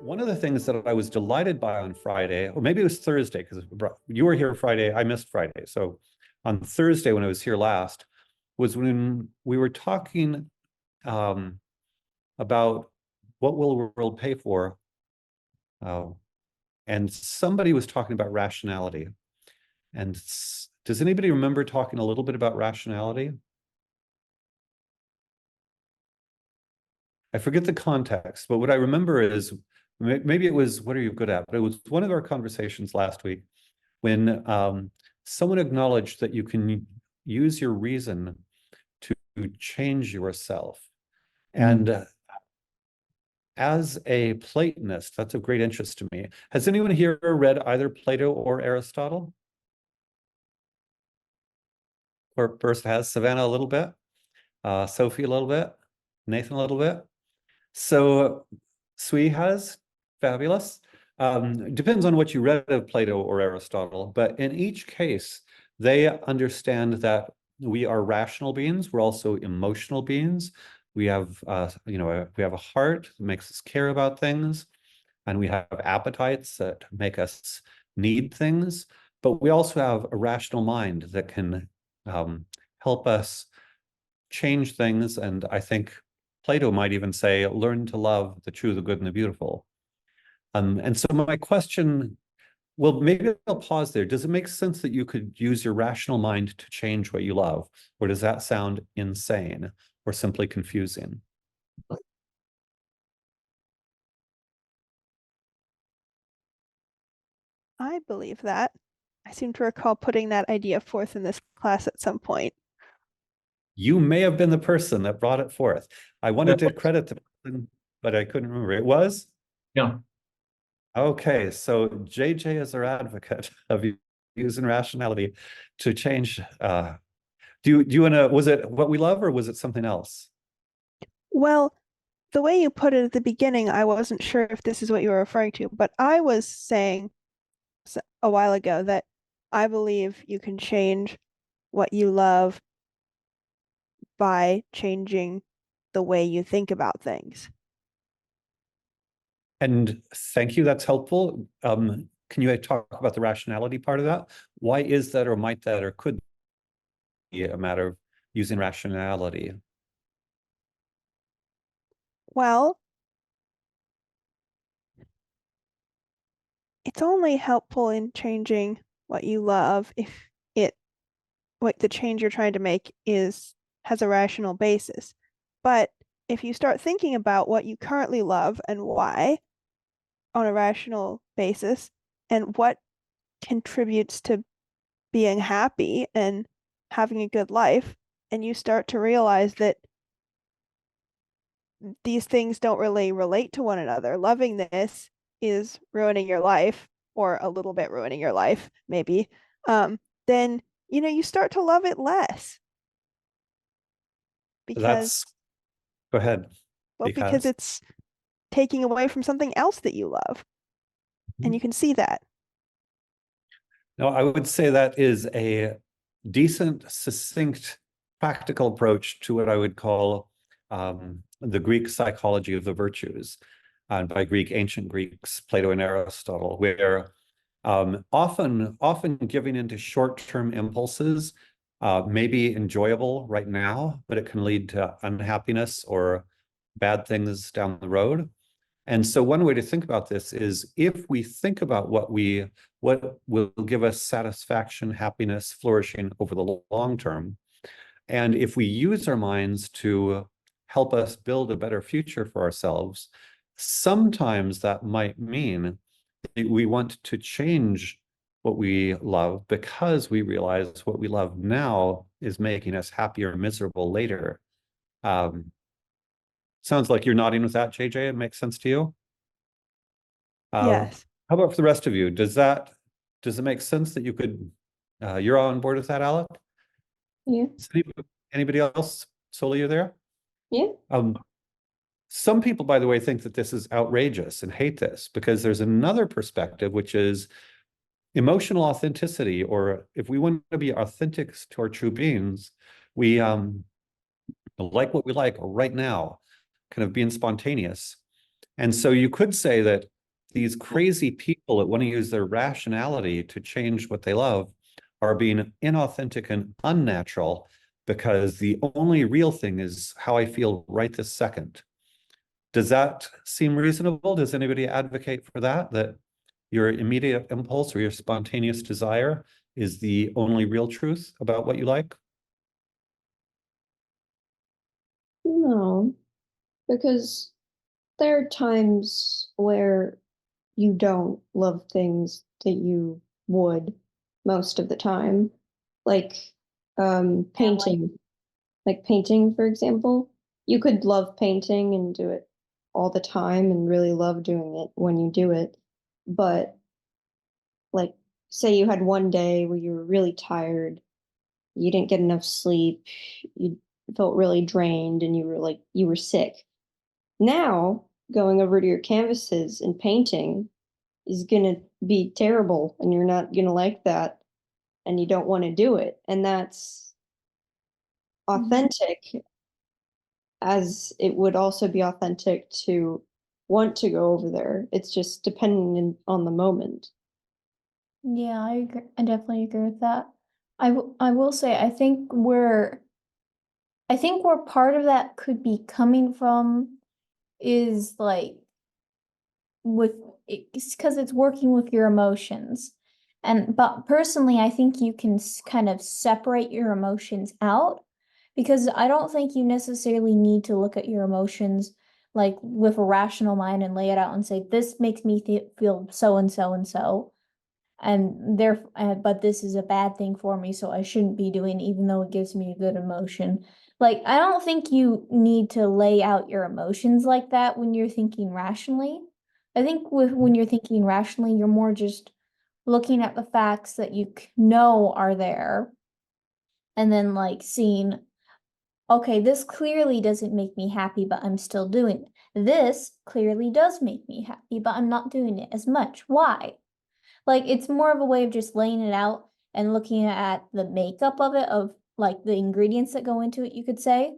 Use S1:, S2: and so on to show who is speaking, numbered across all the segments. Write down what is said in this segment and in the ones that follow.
S1: One of the things that I was delighted by on Friday, or maybe it was Thursday, because you were here Friday, I missed Friday. So on Thursday, when I was here last, was when we were talking about what will the world pay for? Uh, and somebody was talking about rationality. And does anybody remember talking a little bit about rationality? I forget the context, but what I remember is maybe it was, what are you good at? But it was one of our conversations last week when someone acknowledged that you can use your reason to change yourself. And as a Platonist, that's of great interest to me. Has anyone here read either Plato or Aristotle? Or first has Savannah a little bit, Sophie a little bit, Nathan a little bit. So Sui has, fabulous. Depends on what you read of Plato or Aristotle, but in each case, they understand that we are rational beings. We're also emotional beings. We have, we have a heart that makes us care about things, and we have appetites that make us need things. But we also have a rational mind that can help us change things. And I think Plato might even say, learn to love the true, the good, and the beautiful. And so my question, well, maybe I'll pause there. Does it make sense that you could use your rational mind to change what you love? Or does that sound insane or simply confusing?
S2: I believe that. I seem to recall putting that idea forth in this class at some point.
S1: You may have been the person that brought it forth. I wanted to credit the person, but I couldn't remember. It was?
S3: Yeah.
S1: Okay, so JJ is our advocate of using rationality to change. Do you want to, was it what we love or was it something else?
S2: Well, the way you put it at the beginning, I wasn't sure if this is what you were referring to, but I was saying a while ago that I believe you can change what you love by changing the way you think about things.
S1: And thank you, that's helpful. Can you talk about the rationality part of that? Why is that, or might that, or could be a matter of using rationality?
S2: Well, it's only helpful in changing what you love if what the change you're trying to make has a rational basis. But if you start thinking about what you currently love and why on a rational basis and what contributes to being happy and having a good life, and you start to realize that these things don't really relate to one another. Loving this is ruining your life, or a little bit ruining your life, maybe. Then you start to love it less because
S1: Go ahead.
S2: because it's taking away from something else that you love, and you can see that.
S1: No, I would say that is a decent, succinct, practical approach to what I would call the Greek psychology of the virtues, and by Greek, ancient Greeks, Plato and Aristotle, where often giving into short-term impulses may be enjoyable right now, but it can lead to unhappiness or bad things down the road. And so one way to think about this is if we think about what will give us satisfaction, happiness, flourishing over the long term, and if we use our minds to help us build a better future for ourselves, sometimes that might mean that we want to change what we love because we realize what we love now is making us happy or miserable later. Sounds like you're nodding with that, JJ. It makes sense to you?
S2: Yes.
S1: How about for the rest of you? Does it make sense that you could, you're on board with that, Alec?
S4: Yeah.
S1: Anybody else? Soli, you there?
S4: Yeah.
S1: Some people, by the way, think that this is outrageous and hate this because there's another perspective, which is emotional authenticity, or if we want to be authentic to our true beings, we like what we like right now, kind of being spontaneous. And so you could say that these crazy people that want to use their rationality to change what they love are being inauthentic and unnatural because the only real thing is how I feel right this second. Does that seem reasonable? Does anybody advocate for that? That your immediate impulse or your spontaneous desire is the only real truth about what you like?
S3: No, because there are times where you don't love things that you would most of the time. Like painting. Like painting, for example. You could love painting and do it all the time and really love doing it when you do it. But like say you had one day where you were really tired, you didn't get enough sleep, you felt really drained and you were sick. Now, going over to your canvases and painting is gonna be terrible and you're not gonna like that and you don't want to do it. And that's authentic as it would also be authentic to want to go over there. It's just dependent on the moment.
S4: Yeah, I agree. I definitely agree with that. I will say I think where part of that could be coming from is like with it's because it's working with your emotions. And but personally, I think you can kind of separate your emotions out because I don't think you necessarily need to look at your emotions like with a rational mind and lay it out and say, this makes me feel so and so and so. And there, but this is a bad thing for me, so I shouldn't be doing it, even though it gives me a good emotion. Like, I don't think you need to lay out your emotions like that when you're thinking rationally. I think when you're thinking rationally, you're more just looking at the facts that you know are there, and then like seeing, okay, this clearly doesn't make me happy, but I'm still doing it. This clearly does make me happy, but I'm not doing it as much. Why? Like it's more of a way of just laying it out and looking at the makeup of it, of like the ingredients that go into it, you could say.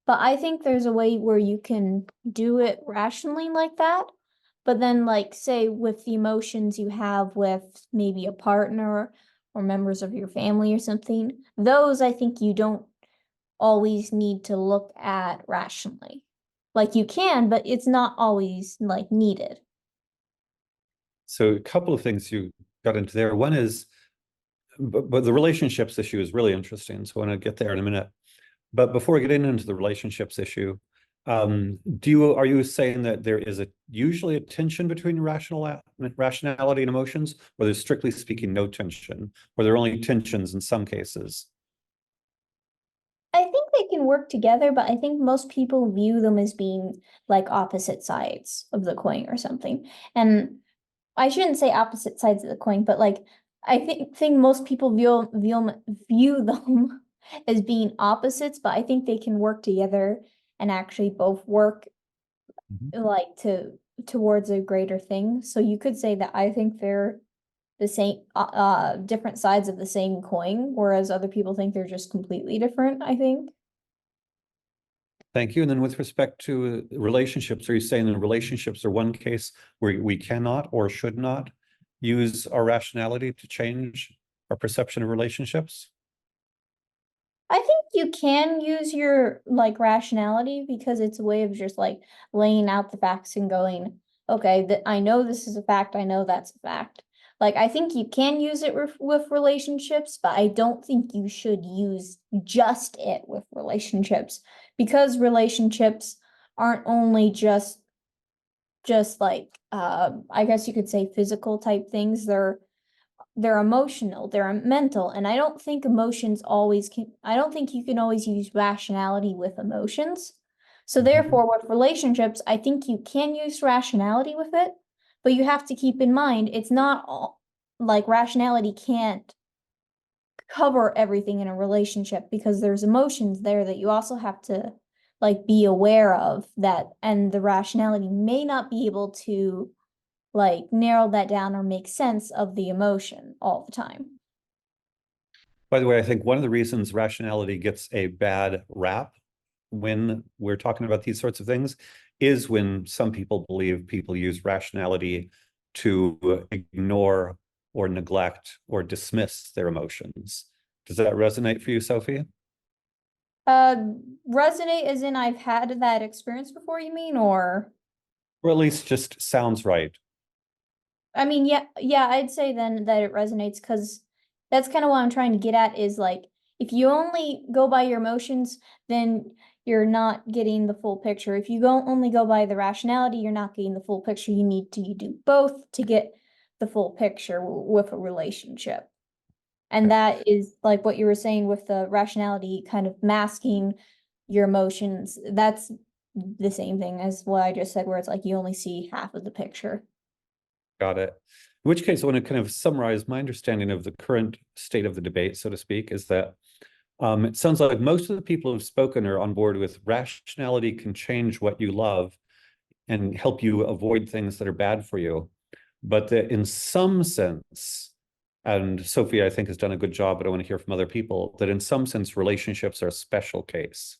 S4: But I think there's a way where you can do it rationally like that. But then like say with the emotions you have with maybe a partner or members of your family or something, those I think you don't always need to look at rationally. Like you can, but it's not always like needed.
S1: So a couple of things you got into there. One is, but the relationships issue is really interesting. So I want to get there in a minute. But before getting into the relationships issue, are you saying that there is usually a tension between rationality and emotions, or there's strictly speaking no tension, or there are only tensions in some cases?
S4: I think they can work together, but I think most people view them as being like opposite sides of the coin or something. And I shouldn't say opposite sides of the coin, but like I think most people view them as being opposites, but I think they can work together and actually both work like towards a greater thing. So you could say that I think they're the same different sides of the same coin, whereas other people think they're just completely different, I think.
S1: Thank you. And then with respect to relationships, are you saying that relationships are one case where we cannot or should not use our rationality to change our perception of relationships?
S4: I think you can use your like rationality because it's a way of just like laying out the facts and going, okay, that I know this is a fact, I know that's a fact. Like I think you can use it with relationships, but I don't think you should use just it with relationships because relationships aren't only just like I guess you could say physical type things. They're emotional, they're mental, and I don't think emotions always can, I don't think you can always use rationality with emotions. So therefore, with relationships, I think you can use rationality with it, but you have to keep in mind it's not all like rationality can't cover everything in a relationship because there's emotions there that you also have to like be aware of that, and the rationality may not be able to like narrow that down or make sense of the emotion all the time.
S1: By the way, I think one of the reasons rationality gets a bad rap when we're talking about these sorts of things is when some people believe people use rationality to ignore or neglect or dismiss their emotions. Does that resonate for you, Sophie?
S4: Resonate as in I've had that experience before, you mean, or?
S1: Or at least just sounds right.
S4: I mean, yeah, I'd say then that it resonates because that's kind of what I'm trying to get at is like, if you only go by your emotions, then you're not getting the full picture. If you only go by the rationality, you're not getting the full picture. You need to do both to get the full picture with a relationship. And that is like what you were saying with the rationality kind of masking your emotions. That's the same thing as what I just said, where it's like you only see half of the picture.
S1: Got it. In which case, I want to kind of summarize my understanding of the current state of the debate, so to speak, is that it sounds like most of the people who've spoken are on board with rationality can change what you love and help you avoid things that are bad for you. But that in some sense, and Sophie, I think, has done a good job, but I want to hear from other people, that in some sense, relationships are a special case.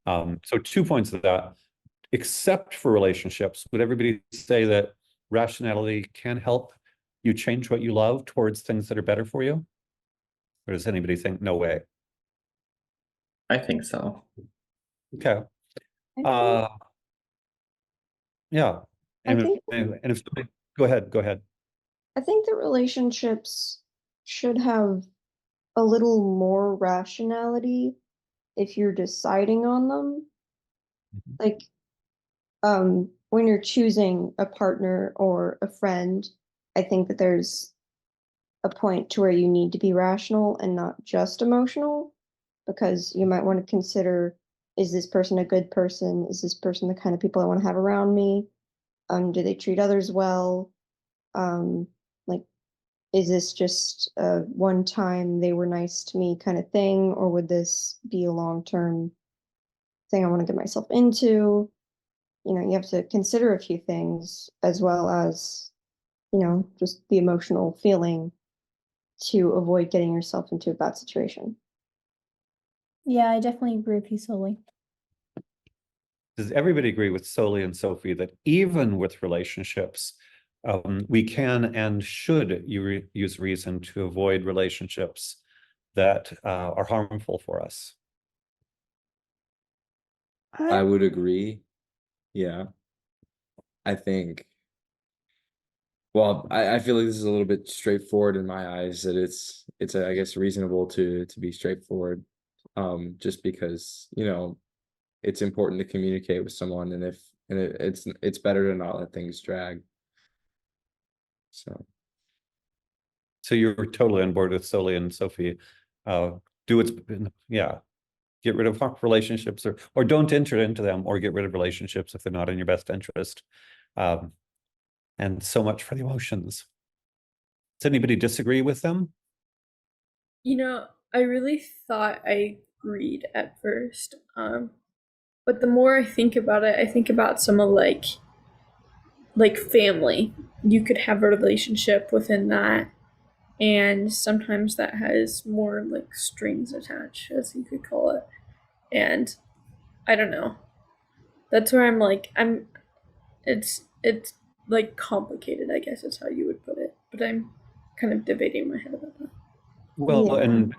S1: So 2 points of that. Except for relationships, would everybody say that rationality can help you change what you love towards things that are better for you? Or does anybody think no way?
S5: I think so.
S1: Okay.
S3: I think,
S1: Yeah.
S3: I
S1: And
S3: think
S1: if somebody, go ahead.
S3: I think that relationships should have a little more rationality if you're deciding on them. Like, when you're choosing a partner or a friend, I think that there's a point to where you need to be rational and not just emotional, because you might want to consider, is this person a good person? Is this person the kind of people I want to have around me? Do they treat others well? Like, is this just a one time they were nice to me kind of thing, or would this be a long-term thing I want to get myself into? You know, you have to consider a few things as well as, you know, just the emotional feeling to avoid getting yourself into a bad situation.
S4: Yeah, I definitely agree with you solely.
S1: Does everybody agree with Soli and Sophie that even with relationships, we can and should use reason to avoid relationships that are harmful for us?
S5: I would agree. Yeah. I think, well, I feel like this is a little bit straightforward in my eyes, that it's I guess reasonable to be straightforward. Just because, you know, it's important to communicate with someone, and it's better to not let things drag. So
S1: you're totally on board with Soli and Sophie. Do what's, yeah, get rid of relationships or don't enter into them, or get rid of relationships if they're not in your best interest. And so much for the emotions. Does anybody disagree with them?
S6: You know, I really thought I agreed at first. But the more I think about it, I think about some of like family. You could have a relationship within that, and sometimes that has more like strings attached, as you could call it. And I don't know. That's where it's like complicated, I guess is how you would put it. But I'm kind of debating in my head about that.
S1: Well,
S3: Yeah.
S1: and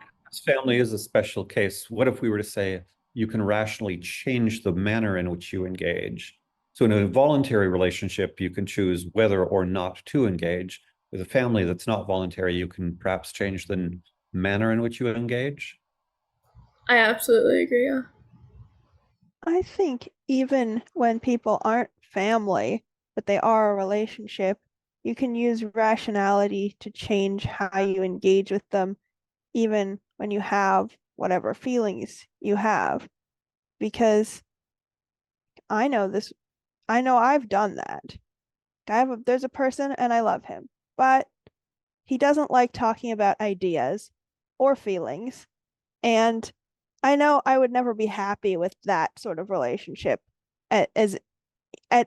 S1: family is a special case. What if we were to say you can rationally change the manner in which you engage? So in a voluntary relationship, you can choose whether or not to engage. With a family that's not voluntary, you can perhaps change the manner in which you engage.
S6: I absolutely agree, yeah.
S2: I think even when people aren't family, but they are a relationship, you can use rationality to change how you engage with them, even when you have whatever feelings you have. Because I know this, I know I've done that. There's a person and I love him, but he doesn't like talking about ideas or feelings. And I know I would never be happy with that sort of relationship at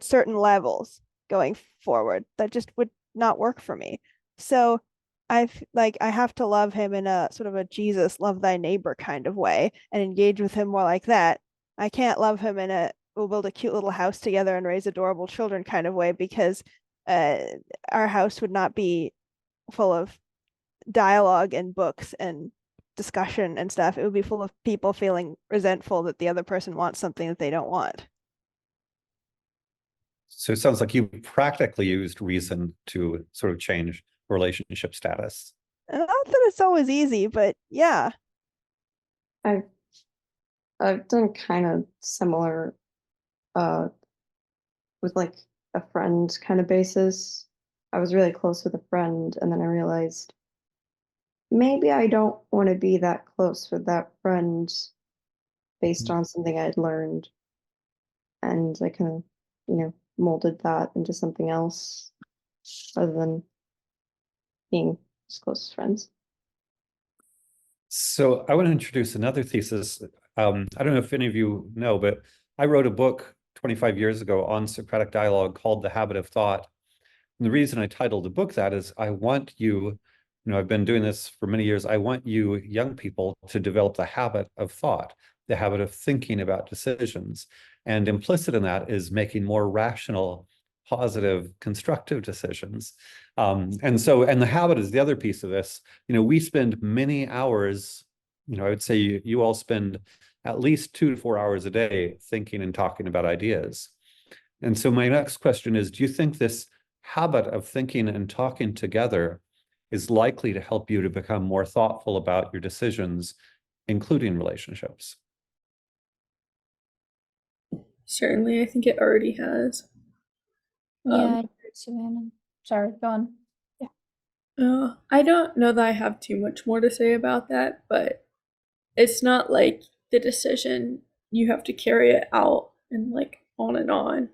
S2: certain levels going forward. That just would not work for me. So I have to love him in a sort of a Jesus love thy neighbor kind of way and engage with him more like that. I can't love him in a we'll build a cute little house together and raise adorable children kind of way, because our house would not be full of dialogue and books and discussion and stuff. It would be full of people feeling resentful that the other person wants something that they don't want.
S1: So it sounds like you practically used reason to sort of change relationship status.
S2: Not that it's always easy, but yeah.
S3: I've done kind of similar with like a friend kind of basis. I was really close with a friend, and then I realized maybe I don't want to be that close with that friend based on something I'd learned. And I kind of, molded that into something else other than being as close as friends.
S1: So I want to introduce another thesis. I don't know if any of you know, but I wrote a book 25 years ago on Socratic dialogue called The Habit of Thought. And the reason I titled the book that is I want you, I've been doing this for many years. I want you young people to develop the habit of thought, the habit of thinking about decisions. And implicit in that is making more rational, positive, constructive decisions. And the habit is the other piece of this. We spend many hours, I would say you all spend at least 2 to 4 hours a day thinking and talking about ideas. And so my next question is, do you think this habit of thinking and talking together is likely to help you to become more thoughtful about your decisions, including relationships?
S6: Certainly, I think it already has.
S4: Yeah, I agree, Savannah. Sorry, go on.
S6: I don't know that I have too much more to say about that, but it's not like the decision you have to carry it out and like on and on.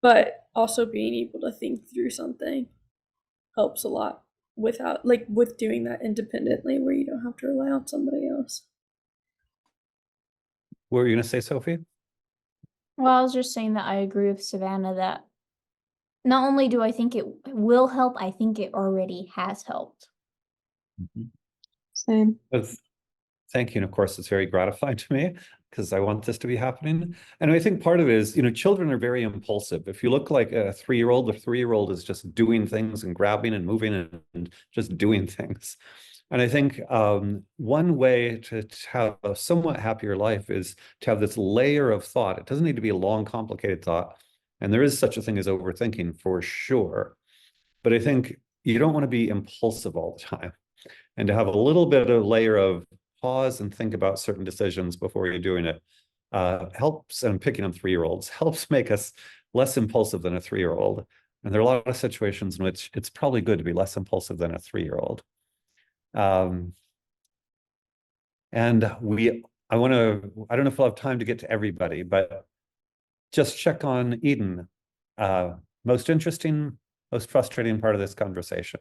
S6: But also being able to think through something helps a lot with doing that independently where you don't have to rely on somebody else.
S1: What were you going to say, Sophie?
S4: Well, I was just saying that I agree with Savannah that not only do I think it will help, I think it already has helped.
S3: Same.
S1: Thank you. And of course, it's very gratifying to me because I want this to be happening. And I think part of it is, children are very impulsive. If you look like a 3-year-old, the 3-year-old is just doing things and grabbing and moving and just doing things. And I think one way to have a somewhat happier life is to have this layer of thought. It doesn't need to be a long, complicated thought. And there is such a thing as overthinking for sure. But I think you don't want to be impulsive all the time. And to have a little bit of layer of pause and think about certain decisions before you're doing it helps, and picking on 3-year-olds, helps make us less impulsive than a 3-year-old. And there are a lot of situations in which it's probably good to be less impulsive than a 3-year-old. And I don't know if we'll have time to get to everybody, but just check on Eden. Most interesting, most frustrating part of this conversation.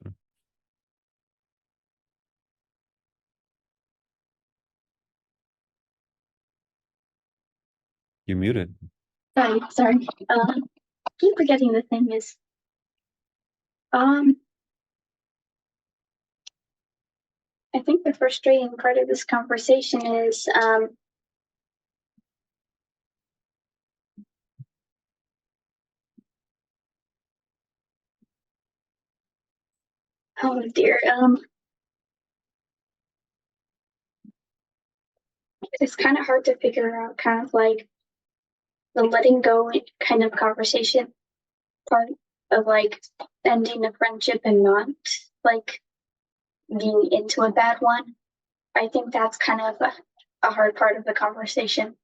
S1: You muted.
S7: Sorry. Keep forgetting the thing is, I think the frustrating part of this conversation is, oh dear, it's kind of hard to figure out kind of like the letting go kind of conversation part of like ending a friendship and not like being into a bad one. I think that's kind of a hard part of the conversation.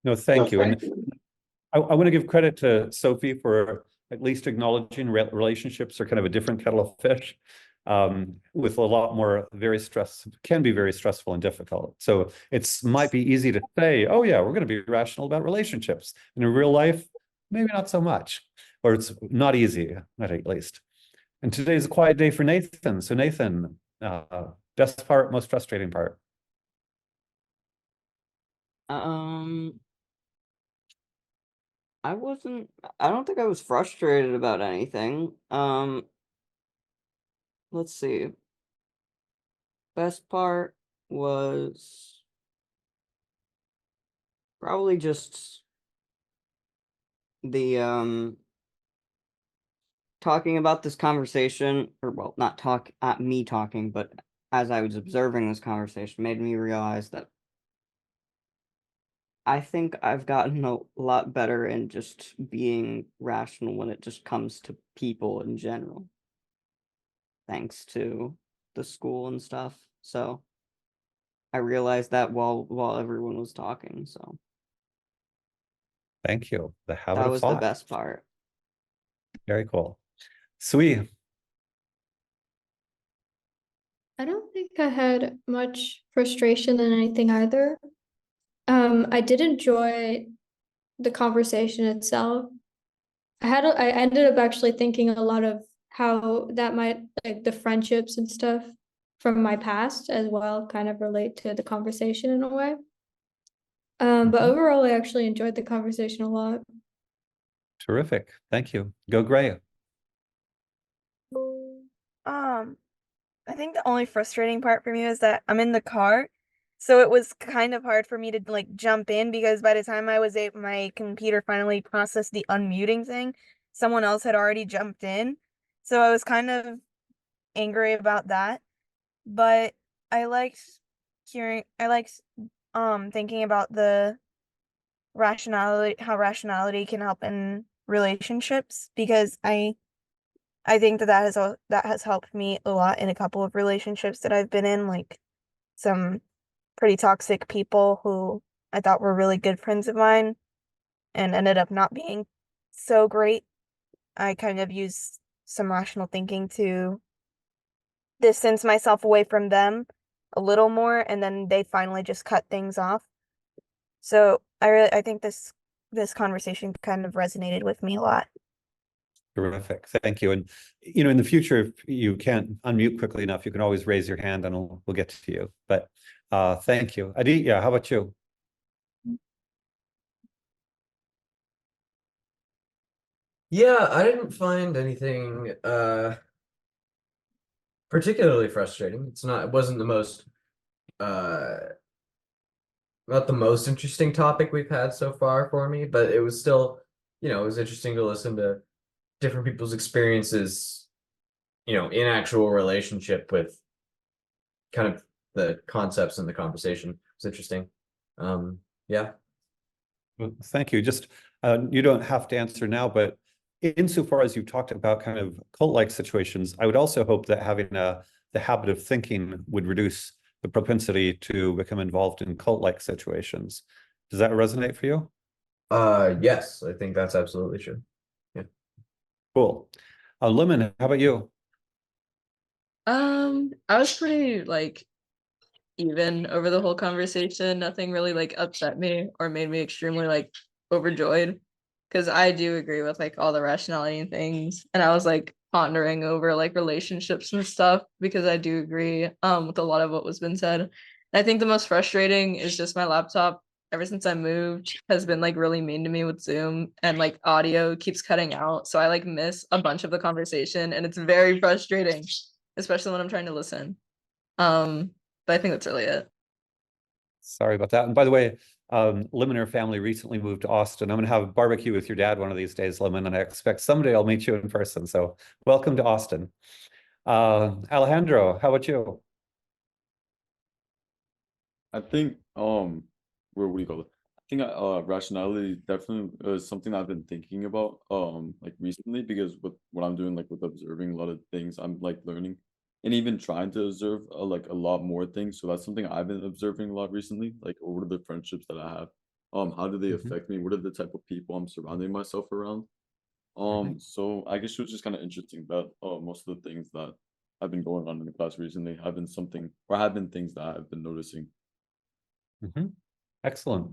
S1: No, thank you. And I want to give credit to Sophie for at least acknowledging relationships are kind of a different kettle of fish, with a lot more can be very stressful and difficult. So it's might be easy to say, oh yeah, we're going to be rational about relationships. And in real life, maybe not so much, or it's not easy, not at least. And today's a quiet day for Nathan. So Nathan, best part, most frustrating part.
S8: I don't think I was frustrated about anything. Let's see. Best part was probably just the talking about this conversation, or well, not talk at me talking, but as I was observing this conversation, made me realize that I think I've gotten a lot better in just being rational when it just comes to people in general, thanks to the school and stuff. So I realized that while everyone was talking. So
S1: Thank you. The habit
S8: that
S1: of
S8: was the
S1: thought.
S8: best part.
S1: Very cool. Sui,
S9: I don't think I had much frustration in anything either. I did enjoy the conversation itself. I ended up actually thinking a lot of how that might, like, the friendships and stuff from my past as well kind of relate to the conversation in a way. But
S1: Mhm.
S9: overall, I actually enjoyed the conversation a lot.
S1: Terrific. Thank you. Go Gray.
S10: I think the only frustrating part for me was that I'm in the car, so it was kind of hard for me to like jump in because by the time my computer finally processed the unmuting thing, someone else had already jumped in. So I was kind of angry about that. But I liked I liked thinking about the how rationality can help in relationships because I think that has helped me a lot in a couple of relationships that I've been in, like some pretty toxic people who I thought were really good friends of mine and ended up not being so great. I kind of used some rational thinking to distance myself away from them a little more, and then they finally just cut things off. So I think this conversation kind of resonated with me a lot.
S1: Terrific. Thank you. And, you know, in the future, if you can't unmute quickly enough, you can always raise your hand and we'll get to you. But thank you. Aditya, how about you?
S11: Yeah, I didn't find anything particularly frustrating. It wasn't the most uh not the most interesting topic we've had so far for me, but it was still, it was interesting to listen to different people's experiences, in actual relationship with kind of the concepts in the conversation. It's interesting. Yeah.
S1: Well, thank you. Just you don't have to answer now, but insofar as you talked about kind of cult-like situations, I would also hope that having the habit of thinking would reduce the propensity to become involved in cult-like situations. Does that resonate for you?
S11: Yes, I think that's absolutely true. Yeah.
S1: Cool. Lemon, how about you?
S12: I was pretty like even over the whole conversation. Nothing really like upset me or made me extremely like overjoyed. Because I do agree with like all the rationality and things. And I was like pondering over like relationships and stuff because I do agree with a lot of what was been said. And I think the most frustrating is just my laptop ever since I moved has been like really mean to me with Zoom and like audio keeps cutting out. So I like miss a bunch of the conversation and it's very frustrating, especially when I'm trying to listen. But I think that's really it.
S1: Sorry about that. And by the way, Lemon and her family recently moved to Austin. I'm going to have a barbecue with your dad one of these days, Lemon, and I expect someday I'll meet you in person. So welcome to Austin. Alejandro, how about you?
S13: I think where we go. I think rationality definitely is something I've been thinking about like recently because with what I'm doing like with observing a lot of things I'm like learning and even trying to observe like a lot more things. So that's something I've been observing a lot recently. Like what are the friendships that I have? How do they affect me? What are the type of people I'm surrounding myself around? So I guess it was just kind of interesting that most of the things that have been going on in the class recently have been things that I've been noticing.
S1: Excellent.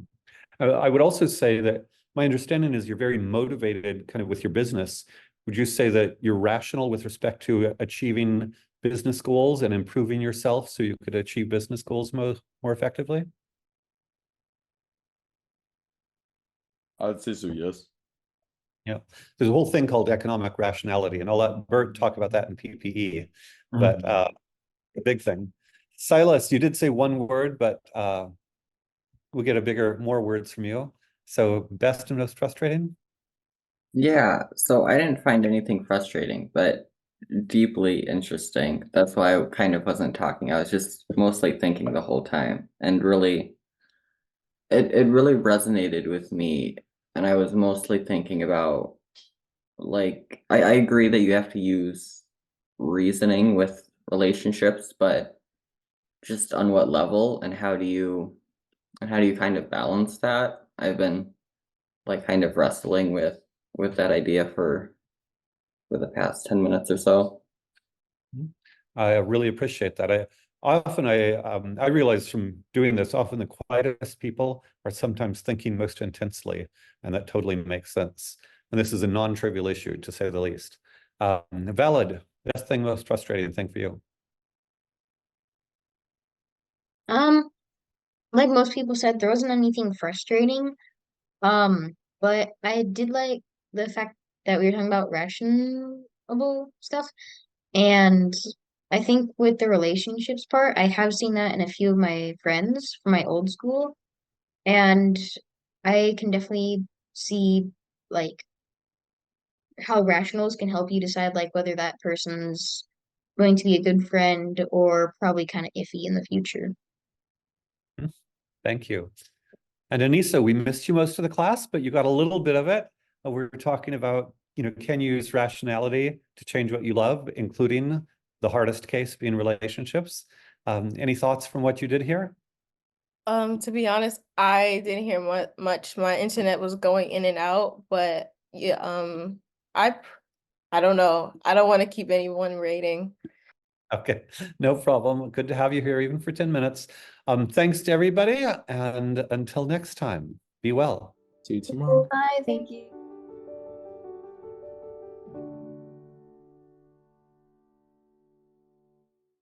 S1: I would also say that my understanding is you're very motivated kind of with your business. Would you say that you're rational with respect to achieving business goals and improving yourself so you could achieve business goals more effectively?
S13: I'd say so, yes.
S1: Yeah, there's a whole thing called economic rationality, and I'll let Bert talk about that in PPE, but a big thing. Silas, you did say one word, but we'll get more words from you. So best and most frustrating?
S14: Yeah, so I didn't find anything frustrating, but deeply interesting. That's why I kind of wasn't talking. I was just mostly thinking the whole time, and really it really resonated with me. And I was mostly thinking about, like, I agree that you have to use reasoning with relationships, but just on what level and how do you kind of balance that? I've been like kind of wrestling with that idea for the past 10 minutes or so.
S1: I really appreciate that. I realize from doing this, often the quietest people are sometimes thinking most intensely, and that totally makes sense. And this is a non-trivial issue, to say the least. Valid, best thing, most frustrating thing for you?
S15: Like most people said, there wasn't anything frustrating. But I did like the fact that we were talking about rationable stuff. And I think with the relationships part, I have seen that in a few of my friends from my old school. And I can definitely see like how rationals can help you decide like whether that person's going to be a good friend or probably kind of iffy in the future.
S1: Thank you. And Anissa, we missed you most of the class, but you got a little bit of it. We're talking about, can you use rationality to change what you love, including the hardest case being relationships. Any thoughts from what you did here?
S12: To be honest, I didn't hear much. My internet was going in and out, but yeah, I I don't know. I don't want to keep anyone rating.
S1: Okay, no problem. Good to have you here even for 10 minutes. Thanks to everybody, and until next time, be well.
S5: See you tomorrow.
S4: Bye, thank you.